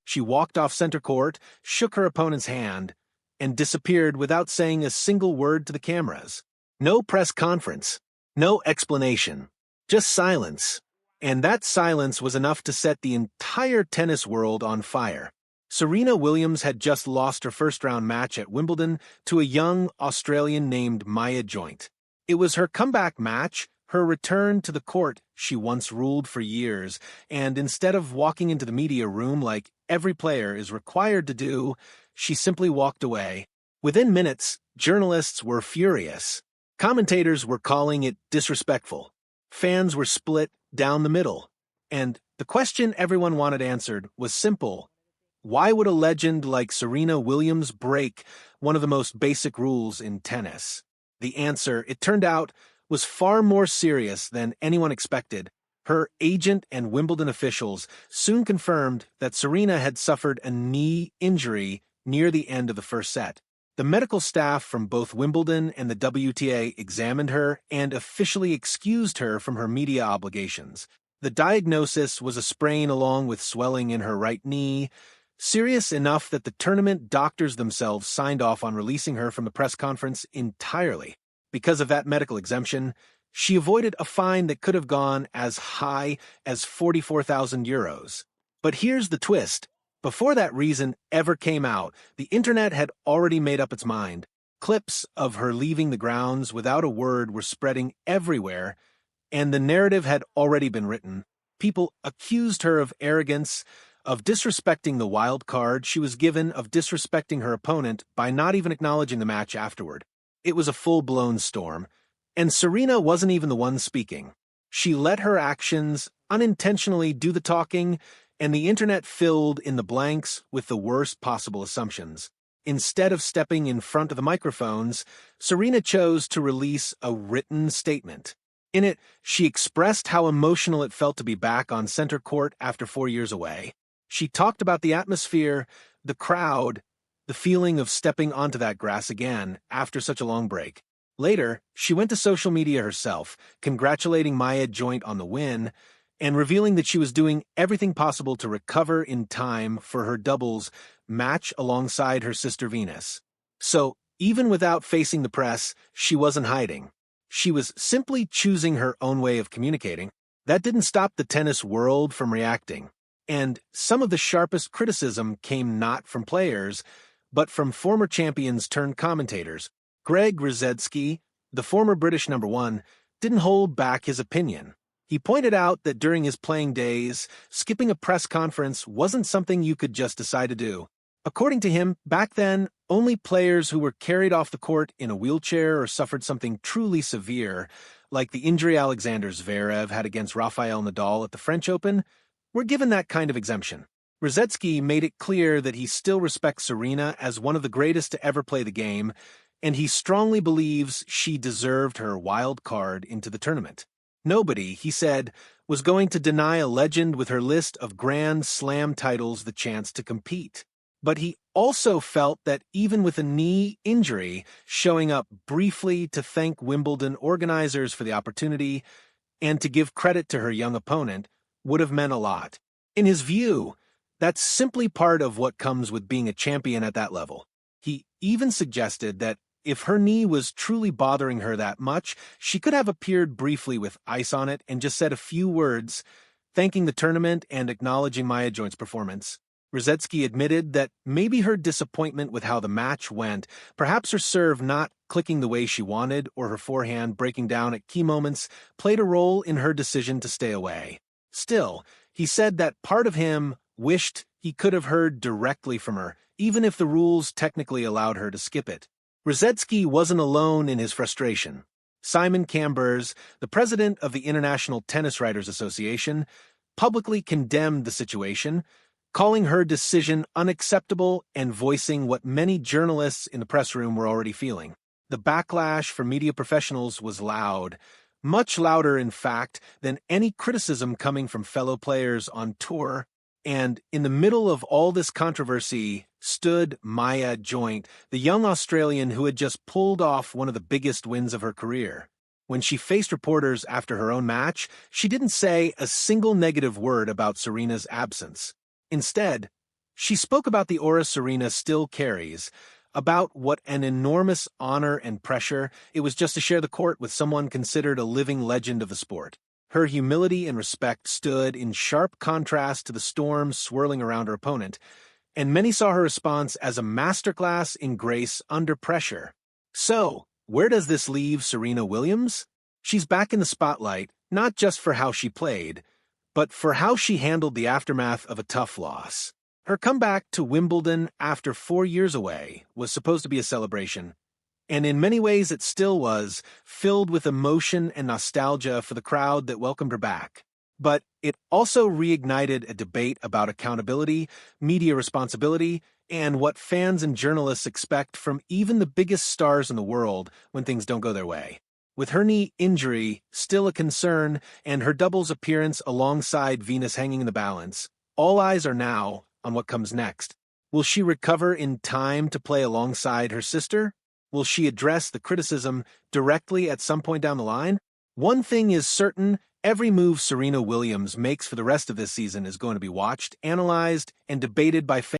She walked off center court, shook her opponent's hand, and disappeared without saying a single word to the cameras. No press conference, no explanation, just silence. And that silence was enough to set the entire tennis world on fire. Serena Williams had just lost her first-round match at Wimbledon to a young Australian named Maya Joint. It was her comeback match, her return to the court she once ruled for years, and instead of walking into the media room like every player is required to do, she simply walked away. Within minutes, journalists were furious. Commentators were calling it disrespectful. Fans were split down the middle. And the question everyone wanted answered was simple. Why would a legend like Serena Williams break one of the most basic rules in tennis? The answer, it turned out, was far more serious than anyone expected. Her agent and Wimbledon officials soon confirmed that Serena had suffered a knee injury near the end of the first set. The medical staff from both Wimbledon and the WTA examined her and officially excused her from her media obligations. The diagnosis was a sprain along with swelling in her right knee, serious enough that the tournament doctors themselves signed off on releasing her from the press conference entirely. Because of that medical exemption, she avoided a fine that could have gone as high as €44,000. But here's the twist. Before that reason ever came out, the internet had already made up its mind. Clips of her leaving the grounds without a word were spreading everywhere, and the narrative had already been written. People accused her of arrogance, of disrespecting the wild card she was given, of disrespecting her opponent by not even acknowledging the match afterward. It was a full-blown storm, and Serena wasn't even the one speaking. She let her actions unintentionally do the talking, and the internet filled in the blanks with the worst possible assumptions. Instead of stepping in front of the microphones, Serena chose to release a written statement. In it, she expressed how emotional it felt to be back on center court after 4 years away. She talked about the atmosphere, the crowd, the feeling of stepping onto that grass again after such a long break. Later, she went to social media herself, congratulating Maya Joint on the win, and revealing that she was doing everything possible to recover in time for her doubles match alongside her sister Venus. So, even without facing the press, she wasn't hiding. She was simply choosing her own way of communicating. That didn't stop the tennis world from reacting. And some of the sharpest criticism came not from players, but from former champions turned commentators. Greg Rusedski, the former British #1, didn't hold back his opinion. He pointed out that during his playing days, skipping a press conference wasn't something you could just decide to do. According to him, back then, only players who were carried off the court in a wheelchair or suffered something truly severe, like the injury Alexander Zverev had against Rafael Nadal at the French Open, were given that kind of exemption. Rusedski made it clear that he still respects Serena as one of the greatest to ever play the game, and he strongly believes she deserved her wild card into the tournament. Nobody, he said, was going to deny a legend with her list of Grand Slam titles the chance to compete. But he also felt that even with a knee injury, showing up briefly to thank Wimbledon organizers for the opportunity and to give credit to her young opponent would have meant a lot. In his view, that's simply part of what comes with being a champion at that level. He even suggested that if her knee was truly bothering her that much, she could have appeared briefly with ice on it and just said a few words, thanking the tournament and acknowledging Maya Joint's performance. Rusedski admitted that maybe her disappointment with how the match went, perhaps her serve not clicking the way she wanted or her forehand breaking down at key moments, played a role in her decision to stay away. Still, he said that part of him wished he could have heard directly from her, even if the rules technically allowed her to skip it. Rusedski wasn't alone in his frustration. Simon Cambers, the president of the International Tennis Writers Association, publicly condemned the situation, calling her decision unacceptable and voicing what many journalists in the press room were already feeling. The backlash from media professionals was loud, much louder, in fact, than any criticism coming from fellow players on tour. And in the middle of all this controversy stood Maya Joint, the young Australian who had just pulled off one of the biggest wins of her career. When she faced reporters after her own match, she didn't say a single negative word about Serena's absence. Instead, She spoke about the aura Serena still carries, about what an enormous honor and pressure it was just to share the court with someone considered a living legend of the sport. Her humility and respect stood in sharp contrast to the storm swirling around her opponent, and many saw her response as a masterclass in grace under pressure. So, where does this leave Serena Williams? She's back in the spotlight, not just for how she played, but for how she handled the aftermath of a tough loss. Her comeback to Wimbledon after 4 years away was supposed to be a celebration, and in many ways it still was, filled with emotion and nostalgia for the crowd that welcomed her back. But it also reignited a debate about accountability, media responsibility, and what fans and journalists expect from even the biggest stars in the world when things don't go their way. With her knee injury still a concern and her doubles appearance alongside Venus hanging in the balance, all eyes are now on what comes next. Will she recover in time to play alongside her sister? Will she address the criticism directly at some point down the line? One thing is certain, every move Serena Williams makes for the rest of this season is going to be watched, analyzed, and debated by fans.